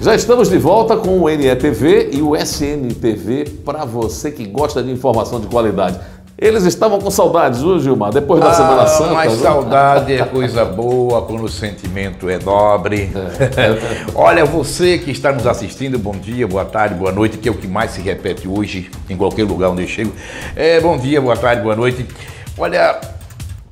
Já estamos de volta com o NETV e o SNTV para você que gosta de informação de qualidade. Eles estavam com saudades, viu, Gilmar? Depois da Semana Santa. Mas saudade é coisa boa quando o sentimento é nobre. Olha, você que está nos assistindo, bom dia, boa tarde, boa noite, que é o que mais se repete hoje, em qualquer lugar onde eu chego. Bom dia, boa tarde, boa noite. Olha,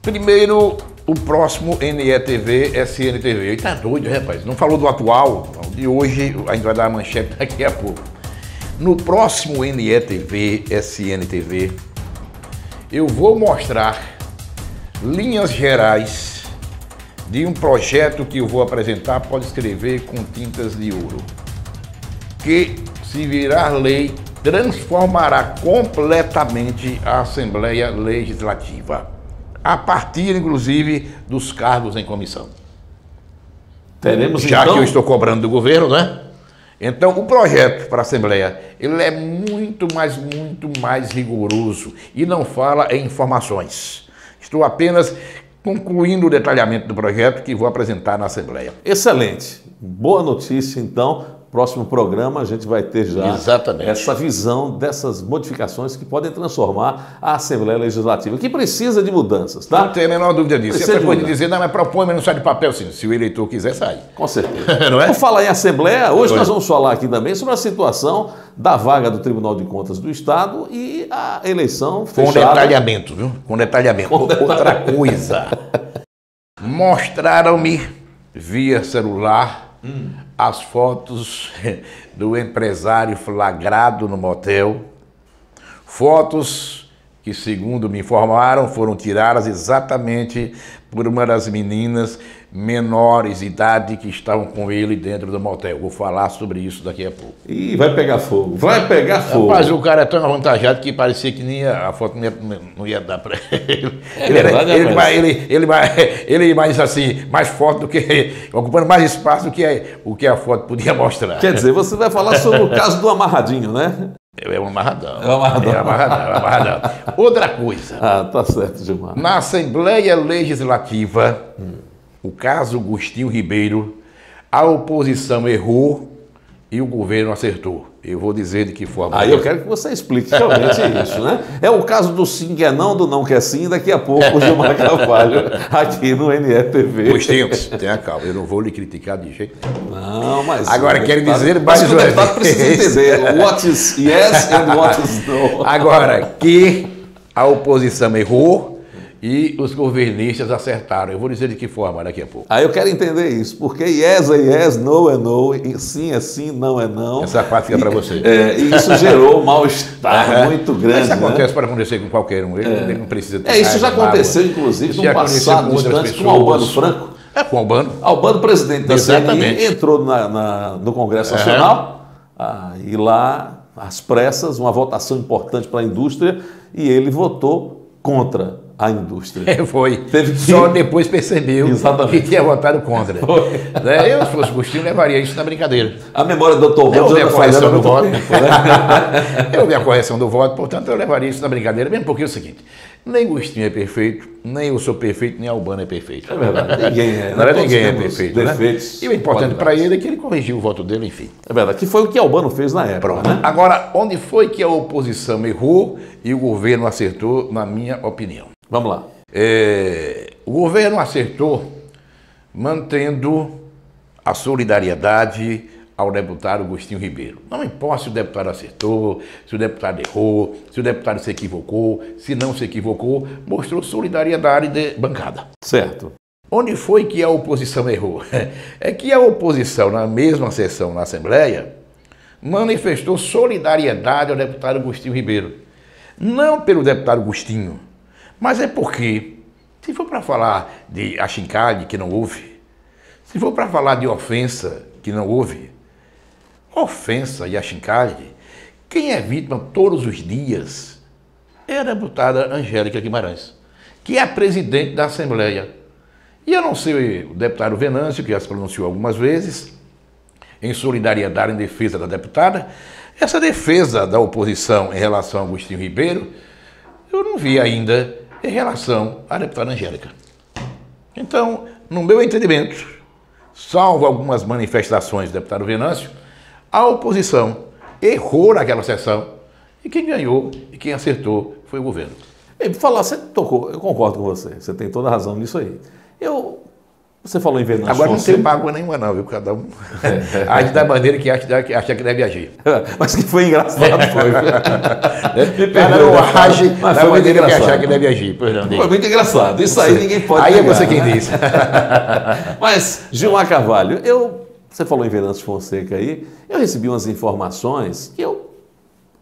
primeiro, o próximo NETV, SNTV. Ele tá doido, rapaz? Não falou do atual, de hoje, a gente vai dar a manchete daqui a pouco. No próximo NETV, SNTV, eu vou mostrar linhas gerais de um projeto que eu vou apresentar, pode escrever com tintas de ouro, que, se virar lei, transformará completamente a Assembleia Legislativa, a partir, inclusive, dos cargos em comissão. Teremos, já então... que eu estou cobrando do governo, né? Então, o projeto para a Assembleia, ele é muito mais rigoroso e não fala em informações. Estou apenas concluindo o detalhamento do projeto que vou apresentar na Assembleia. Excelente. Boa notícia, então. Próximo programa a gente vai ter já essa visão dessas modificações que podem transformar a Assembleia Legislativa, que precisa de mudanças, tá? Não tem a menor dúvida disso. Você pode dizer, não, mas propõe, mas não sai de papel, sim. Se o eleitor quiser, sai. Com certeza. Não é? Por falar em Assembleia, hoje nós vamos falar aqui também sobre a situação da vaga do Tribunal de Contas do Estado e a eleição fechada. Com detalhamento, viu? Com detalhamento. Outra coisa. Mostraram-me via celular as fotos do empresário flagrado no motel, fotos que, segundo me informaram, foram tiradas exatamente por uma das meninas menores de idade que estavam com ele dentro do motel. Vou falar sobre isso daqui a pouco. Ih, vai pegar fogo, vai pegar fogo. Mas o cara é tão avantajado que parecia que nem a foto não ia dar para ele. Ele mais assim, mais forte do que, ocupando mais espaço do que o que a foto podia mostrar. Quer dizer, você vai falar sobre o caso do amarradinho, né? É um amarradão. É um amarradão. É um amarradão. Outra coisa. Ah, tá certo, Gilmar. Na Assembleia Legislativa, o caso Agostinho Ribeiro, a oposição errou e o governo acertou. Eu vou dizer de que forma. Aí eu quero que você explique realmente isso, né? É o caso do sim que é não, do não que é sim, daqui a pouco o Gilmar Carvalho aqui no NETV. Agostinho, tenha calma, eu não vou lhe criticar de jeito nenhum. Não, mas... Agora quero dizer mais uma vez. O deputado precisa entender what is yes and what is no. Agora, que a oposição errou e os governistas acertaram. Eu vou dizer de que forma daqui a pouco. Aí eu quero entender isso, porque yes é yes, no é no, sim é sim, não é não. Essa parte fica para você. E isso gerou um mal-estar muito grande. Isso acontece, pode acontecer com qualquer um. Ele não precisa ter isso já aconteceu, inclusive, no passado distante com o Albano Franco. Com o Albano. Albano, presidente da CNI, entrou no Congresso Nacional, e lá, às pressas, uma votação importante para a indústria, e ele votou contra a indústria. Foi. Só depois percebeu que tinha votado contra. Eu, se fosse Agostinho, levaria isso na brincadeira. A memória do Dr. Eu vi a correção do voto. Eu vi a correção do voto, portanto, eu levaria isso na brincadeira, mesmo porque é o seguinte, nem Agostinho é perfeito, nem eu sou perfeito, nem Albano é perfeito. É verdade, ninguém é. Ninguém é perfeito, defeitos, né? E o importante para ele é que ele corrigiu o voto dele, enfim. É verdade, que foi o que Albano fez na época. Pronto. Né? Agora, onde foi que a oposição errou e o governo acertou, na minha opinião? Vamos lá. O governo acertou mantendo a solidariedade ao deputado Agostinho Ribeiro. Não importa se o deputado acertou, se o deputado errou, se o deputado se equivocou, se não se equivocou, mostrou solidariedade de bancada. Certo. Onde foi que a oposição errou? É que a oposição, na mesma sessão na Assembleia, manifestou solidariedade ao deputado Agostinho Ribeiro. Não pelo deputado Agostinho, mas é porque, se for para falar de achincalhe, que não houve, se for para falar de ofensa, que não houve, ofensa e achincalhe, quem é vítima todos os dias é a deputada Angélica Guimarães, que é a presidente da Assembleia. E eu não sei o deputado Venâncio, que já se pronunciou algumas vezes, em solidariedade em defesa da deputada, essa defesa da oposição em relação a Agostinho Ribeiro, eu não vi ainda em relação à deputada Angélica. Então, no meu entendimento, salvo algumas manifestações do deputado Venâncio, A oposição errou naquela sessão e quem ganhou e quem acertou foi o governo. Bem, falar, você tocou, eu concordo com você, você tem toda a razão nisso aí. Você falou em Venâncio Agora Fonseca. não tem mágoa nenhuma não, viu? Cada um age da maneira que acha que deve agir. Mas que foi engraçado, foi. Cada um age Mas da foi muito maneira que engraçado. achar que deve agir. Pois não, Foi muito engraçado, isso aí ninguém pode Aí é negar, você quem né? disse. Mas, Gilmar Carvalho, você falou em Venâncio Fonseca aí, eu recebi umas informações que eu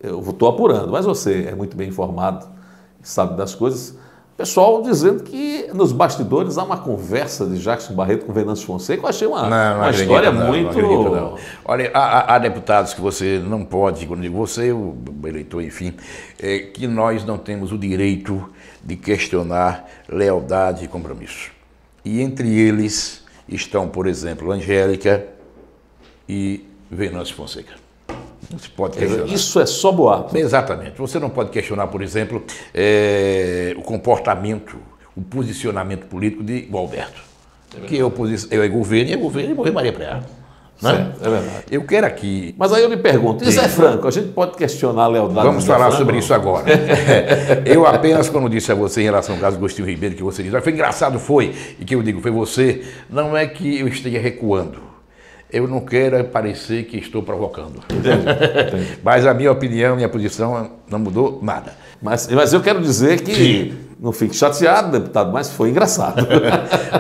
estou apurando, mas você é muito bem informado, sabe das coisas. Pessoal dizendo que nos bastidores há uma conversa de Jackson Barreto com Venâncio Fonseca. Eu achei uma história muito... Não acredito, não. Olha, há deputados que você não pode, quando digo você, o eleitor, enfim, que nós não temos o direito de questionar lealdade e compromisso. E entre eles estão, por exemplo, Angélica e Venâncio Fonseca. Não se pode questionar. Isso é só boato. Exatamente. Você não pode questionar, por exemplo, o comportamento, o posicionamento político de Gualberto. Que é governo e morrer Maria Preá. Certo, é verdade. Eu quero aqui... Mas aí eu lhe pergunto, e Zé Franco? A gente pode questionar a lealdade Vamos do Zé falar Franco? sobre isso agora. Eu apenas, quando disse a você em relação ao caso do Agostinho Ribeiro, que você disse, foi engraçado, foi, e que eu digo, foi você, não é que eu esteja recuando. Eu não quero parecer que estou provocando. Entendi. Mas a minha opinião, minha posição não mudou nada. Mas eu quero dizer que, não fique chateado, deputado, mas foi engraçado.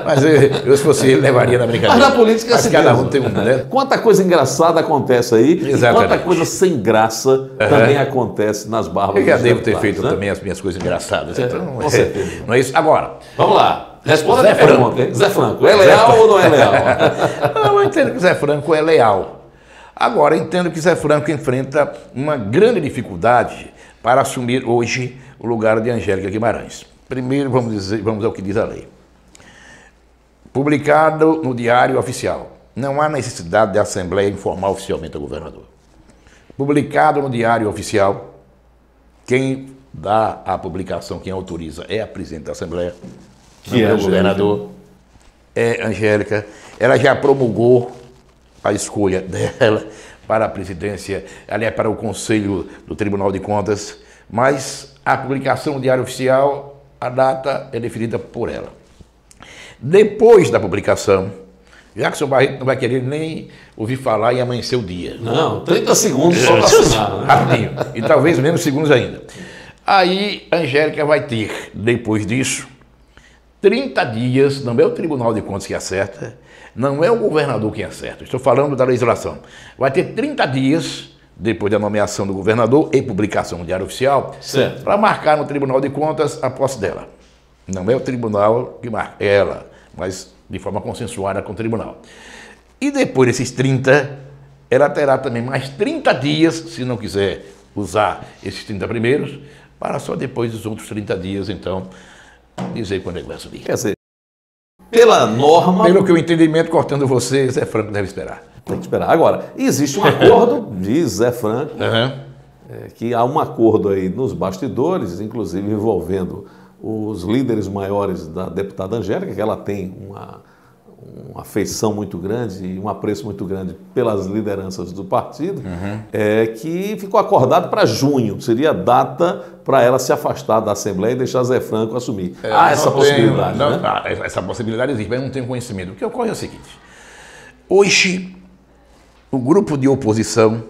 Mas eu, se fosse ele, levaria na brincadeira. Mas na política é assim cada mesmo. um tem um, né? Quanta coisa engraçada acontece aí, e Exatamente. quanta coisa sem graça também acontece nas barbas Eu já dos devo ter deputados, feito né? também as minhas coisas engraçadas. Então, com certeza. não é isso. Agora, Vamos lá. Responda Zé a pergunta, hein? Zé Franco, é leal ou não é leal? eu entendo que Zé Franco é leal. Agora, entendo que Zé Franco enfrenta uma grande dificuldade para assumir hoje o lugar de Angélica Guimarães. Primeiro, vamos ao que diz a lei. Publicado no Diário Oficial. Não há necessidade de a Assembleia informar oficialmente ao governador. Publicado no Diário Oficial, quem dá a publicação, quem autoriza é a presidente da Assembleia, que é o governador, é Angélica. Ela já promulgou a escolha dela para a presidência, aliás, para o Conselho do Tribunal de Contas, mas a publicação no Diário Oficial, a data é definida por ela. Depois da publicação, Jackson Barreto não vai querer nem ouvir falar e amanhecer o dia. Não, 30 segundos só para assinar. Né? Rapidinho. E talvez menos segundos ainda. Aí, a Angélica vai ter, depois disso, 30 dias, não é o Tribunal de Contas que acerta, não é o governador quem acerta, estou falando da legislação. Vai ter 30 dias, depois da nomeação do governador e publicação no Diário Oficial, para marcar no Tribunal de Contas a posse dela. Não é o tribunal que marca, é ela, mas de forma consensuada com o tribunal. E depois desses 30, ela terá também mais 30 dias, se não quiser usar esses 30 primeiros, para só depois dos outros 30 dias, então, dizer quando ele vai subir. Quer dizer, pela norma... Pelo que o entendimento, cortando você, Zé Franco deve esperar. Tem que esperar. Agora, existe um acordo, diz Zé Franco, que há um acordo aí nos bastidores, inclusive envolvendo os líderes maiores da deputada Angélica, que ela tem uma afeição muito grande e um apreço muito grande pelas lideranças do partido, que ficou acordado para junho, seria a data para ela se afastar da Assembleia e deixar Zé Franco assumir. Há essa possibilidade, né? Essa possibilidade existe, mas eu não tenho conhecimento. O que ocorre é o seguinte, hoje o grupo de oposição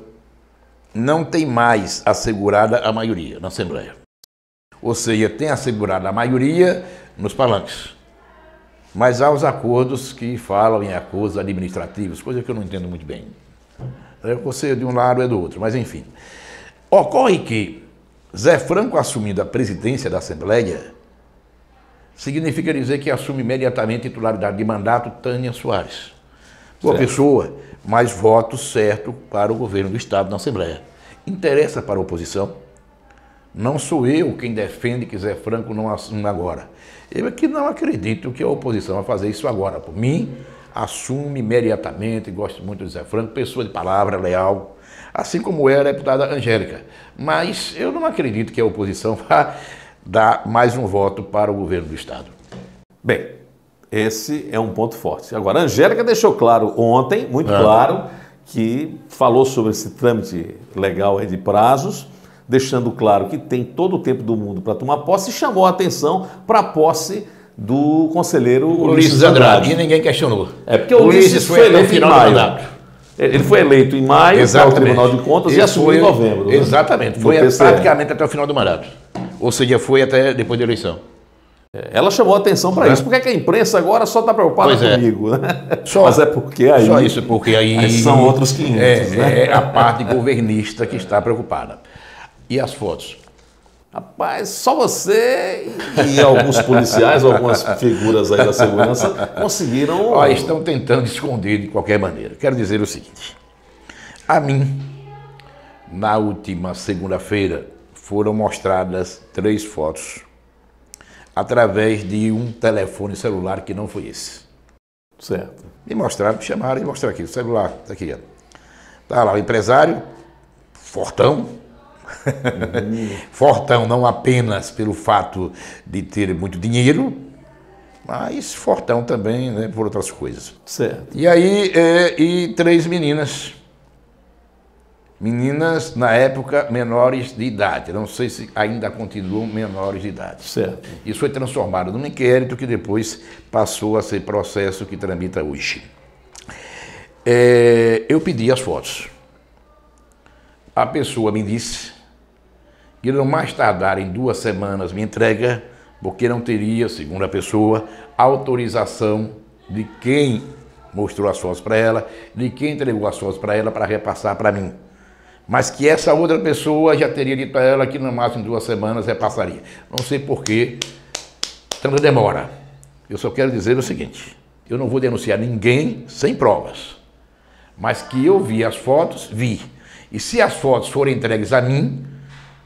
não tem mais assegurada a maioria na Assembleia. Ou seja, tem assegurada a maioria nos palanques. Mas há os acordos que falam em acordos administrativos, coisa que eu não entendo muito bem. Você de um lado é do outro, mas enfim. Ocorre que Zé Franco assumindo a presidência da Assembleia significa dizer que assume imediatamente a titularidade de mandato Tânia Soares. Boa pessoa, mas voto certo para o governo do Estado na Assembleia. Interessa para a oposição. Não sou eu quem defende que Zé Franco não assuma agora. Eu é que não acredito que a oposição vai fazer isso agora. Por mim, assume imediatamente, gosto muito de Zé Franco, pessoa de palavra, leal, assim como é a deputada Angélica. Mas eu não acredito que a oposição vá dar mais um voto para o governo do Estado. Bem, esse é um ponto forte. Agora, a Angélica deixou claro ontem, muito claro, que falou sobre esse trâmite legal aí de prazos, deixando claro que tem todo o tempo do mundo para tomar posse, e chamou a atenção para a posse do conselheiro Ulisses Andrade. E ninguém questionou. Porque o Ulisses foi eleito em maio. Ele foi eleito em maio para o Tribunal de Contas e assumiu em novembro. Exatamente. Foi praticamente até o final do mandato. Ou seja, foi até depois da eleição. Ela chamou a atenção para isso. Por que é que a imprensa agora só está preocupada comigo? Né? Mas é porque aí... Só isso, porque aí são outros 500. Né? É a parte governista que está preocupada. E as fotos? Rapaz, só você e alguns policiais, algumas figuras aí da segurança conseguiram... Estão tentando esconder de qualquer maneira. Quero dizer o seguinte. A mim, na última segunda-feira, foram mostradas 3 fotos através de um telefone celular que não foi esse. Certo. Me mostraram, me chamaram e mostraram aqui, o celular, tá aqui. Tá lá o empresário, fortão. Fortão não apenas pelo fato de ter muito dinheiro, mas fortão também, né, por outras coisas. Certo. E aí, e 3 meninas. Meninas, na época, menores de idade. Não sei se ainda continuam menores de idade. Certo. Isso foi transformado num inquérito que depois passou a ser processo que tramita hoje. Eu pedi as fotos. A pessoa me disse que no mais tardar em 2 semanas me entrega, porque não teria, segundo a pessoa, autorização de quem mostrou as fotos para ela, de quem entregou as fotos para ela para repassar para mim. Mas que essa outra pessoa já teria dito a ela que no máximo em 2 semanas repassaria. Não sei porquê, tanta demora. Eu só quero dizer o seguinte, eu não vou denunciar ninguém sem provas, mas que eu vi as fotos, vi. E se as fotos forem entregues a mim,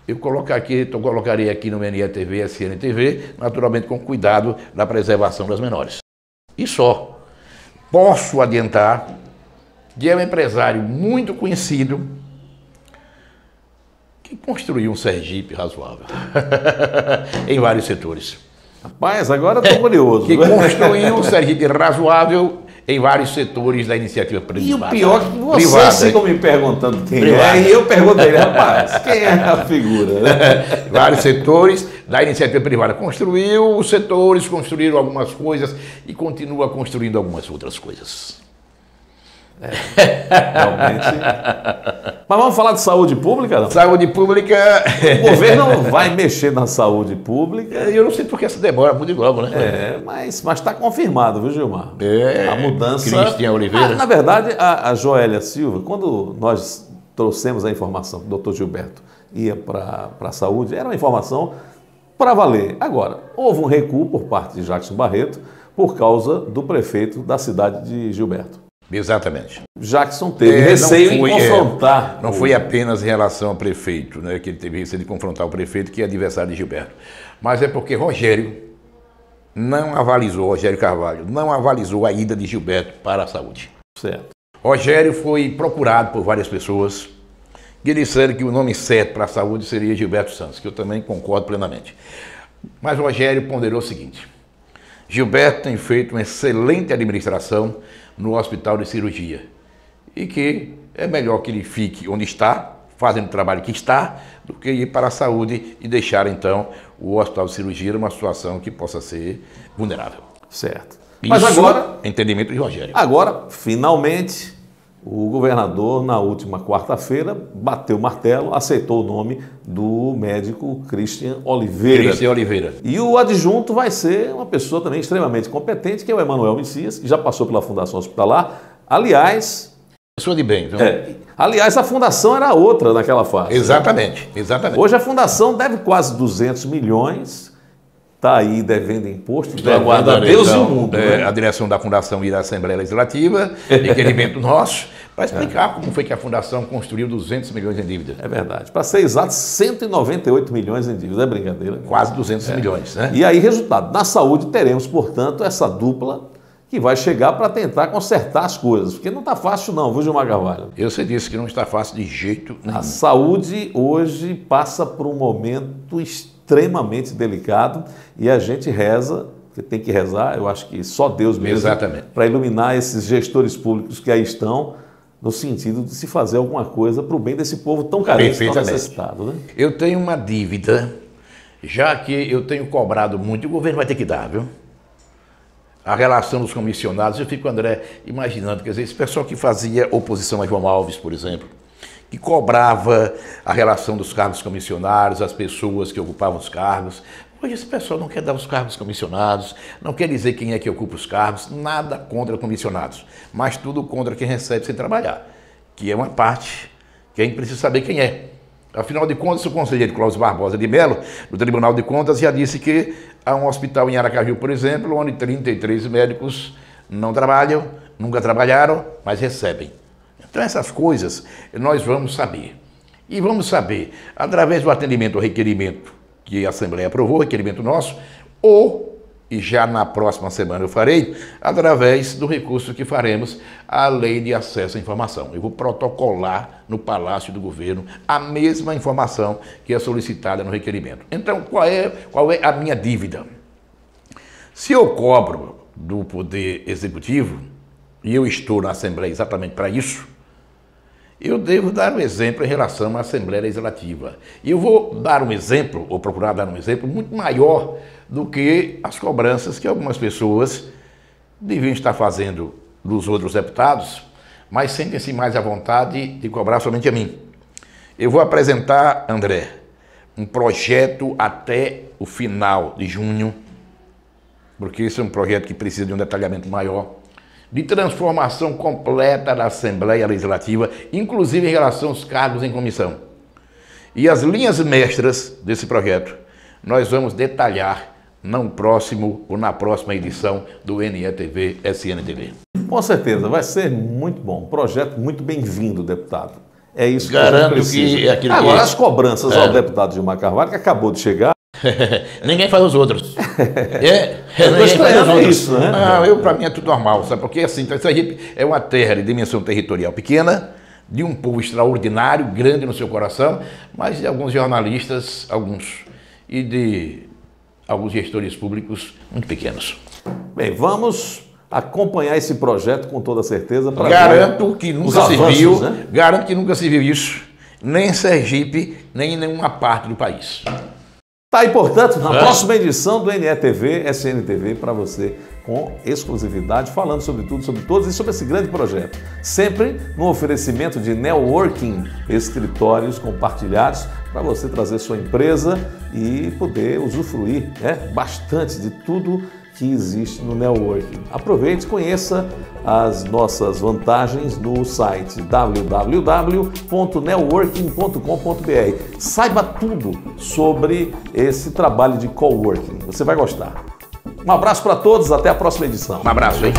eu colocarei aqui no MNE-TV, SNTV, naturalmente com cuidado da preservação das menores. E só. Posso adiantar que é um empresário muito conhecido, que construiu um Sergipe razoável em vários setores. Rapaz, agora estou curioso. Que construiu um Sergipe razoável em vários setores da iniciativa privada. E o pior é que vocês ficam me perguntando quem é, e eu pergunto a ele, rapaz, quem é a figura? Né? Vários setores da iniciativa privada. Construiu os setores, construíram algumas coisas e continua construindo algumas outras coisas. Realmente. Mas vamos falar de saúde pública? Não? Saúde pública. O governo vai mexer na saúde pública. Eu não sei porque essa demora muito logo, né? Mas está confirmado, viu, Gilmar? A mudança. Cristian Oliveira. Na verdade, a Joélia Silva, quando nós trouxemos a informação que o doutor Gilberto ia para a saúde, era uma informação para valer. Agora, houve um recuo por parte de Jackson Barreto por causa do prefeito da cidade de Gilberto. Exatamente. Jackson teve receio em confrontar. Não foi apenas em relação ao prefeito, né, que ele teve receio de confrontar o prefeito, que é adversário de Gilberto. Mas é porque Rogério Carvalho, não avalizou a ida de Gilberto para a saúde. Certo. Rogério foi procurado por várias pessoas que disseram que o nome certo para a saúde seria Gilberto Santos, que eu também concordo plenamente. Mas Rogério ponderou o seguinte: Gilberto tem feito uma excelente administração no hospital de cirurgia e que é melhor que ele fique onde está, fazendo o trabalho que está, do que ir para a saúde e deixar então o hospital de cirurgia numa situação que possa ser vulnerável. Certo. Mas agora, entendimento de Rogério. Agora, finalmente, o governador, na última quarta-feira, bateu o martelo, aceitou o nome do médico Cristian Oliveira. E o adjunto vai ser uma pessoa também extremamente competente, que é o Emanuel Messias, que já passou pela Fundação Hospitalar. Aliás... Pessoa de bem, viu? Aliás, a fundação era outra naquela fase. Exatamente. Hoje a fundação deve quase 200 milhões... Está aí devendo imposto, aguardo a Deus e o mundo. A direção da Fundação ir à Assembleia Legislativa, requerimento nosso, para explicar como foi que a Fundação construiu 200 milhões em dívida. É verdade. Para ser exato, 198 milhões em dívida. É brincadeira. Quase 200 milhões, né? E aí, resultado. Na saúde teremos, portanto, essa dupla que vai chegar para tentar consertar as coisas. Porque não está fácil não, viu, Gilmar Carvalho? Você disse que não está fácil de jeito nenhum. A saúde hoje passa por um momento extremamente delicado e a gente reza, que tem que rezar, eu acho que só Deus mesmo, para iluminar esses gestores públicos que aí estão, no sentido de se fazer alguma coisa para o bem desse povo tão carente, tão necessitado. Né? Eu tenho uma dívida, já que eu tenho cobrado muito, e o governo vai ter que dar, viu? A relação dos comissionados, eu fico, André, imaginando, quer dizer, esse pessoal que fazia oposição a João Alves, por exemplo, que cobrava a relação dos cargos comissionários, as pessoas que ocupavam os cargos. Hoje esse pessoal não quer dar os cargos comissionados, não quer dizer quem é que ocupa os cargos, nada contra comissionados, mas tudo contra quem recebe sem trabalhar, que é uma parte que a gente precisa saber quem é. Afinal de contas, o conselheiro Cláudio Barbosa de Mello, do Tribunal de Contas, já disse que há um hospital em Aracaju, por exemplo, onde 33 médicos não trabalham, nunca trabalharam, mas recebem. Então essas coisas nós vamos saber. E vamos saber através do atendimento ao requerimento que a Assembleia aprovou, requerimento nosso, ou, e já na próxima semana eu farei, através do recurso que faremos à Lei de Acesso à Informação. Eu vou protocolar no Palácio do Governo a mesma informação que é solicitada no requerimento. Então, qual é a minha dívida? Se eu cobro do Poder Executivo, e eu estou na Assembleia exatamente para isso, eu devo dar um exemplo em relação à Assembleia Legislativa. E eu vou dar um exemplo, ou procurar dar um exemplo, muito maior do que as cobranças que algumas pessoas deviam estar fazendo dos outros deputados, mas sentem-se mais à vontade de cobrar somente a mim. Eu vou apresentar, André, um projeto até o final de junho, porque esse é um projeto que precisa de um detalhamento maior, de transformação completa da Assembleia Legislativa, inclusive em relação aos cargos em comissão. E as linhas mestras desse projeto nós vamos detalhar no próximo ou na próxima edição do NETV SNTV. Com certeza, vai ser muito bom. Um projeto muito bem-vindo, deputado. É isso que garanto que é aquilo. Agora, as cobranças ao deputado Gilmar Carvalho, que acabou de chegar. Ninguém faz os outros. Ninguém faz os outros. Isso, né? Não, para mim é tudo normal, sabe? Porque assim, então, Sergipe é uma terra de dimensão territorial pequena, de um povo extraordinário, grande no seu coração, mas de alguns jornalistas, e de alguns gestores públicos muito pequenos. Bem, vamos acompanhar esse projeto com toda certeza. Garanto que nunca se viu, né? Garanto que nunca se viu isso, nem em Sergipe, nem em nenhuma parte do país. Tá aí, portanto, na próxima edição do NETV SNTV para você, com exclusividade, falando sobre tudo, sobre todos e sobre esse grande projeto. Sempre no oferecimento de Networking, escritórios compartilhados, para você trazer sua empresa e poder usufruir bastante de tudo que existe no networking. Aproveite e conheça as nossas vantagens no site www.networking.com.br. Saiba tudo sobre esse trabalho de coworking. Você vai gostar. Um abraço para todos, até a próxima edição. Um abraço, hein?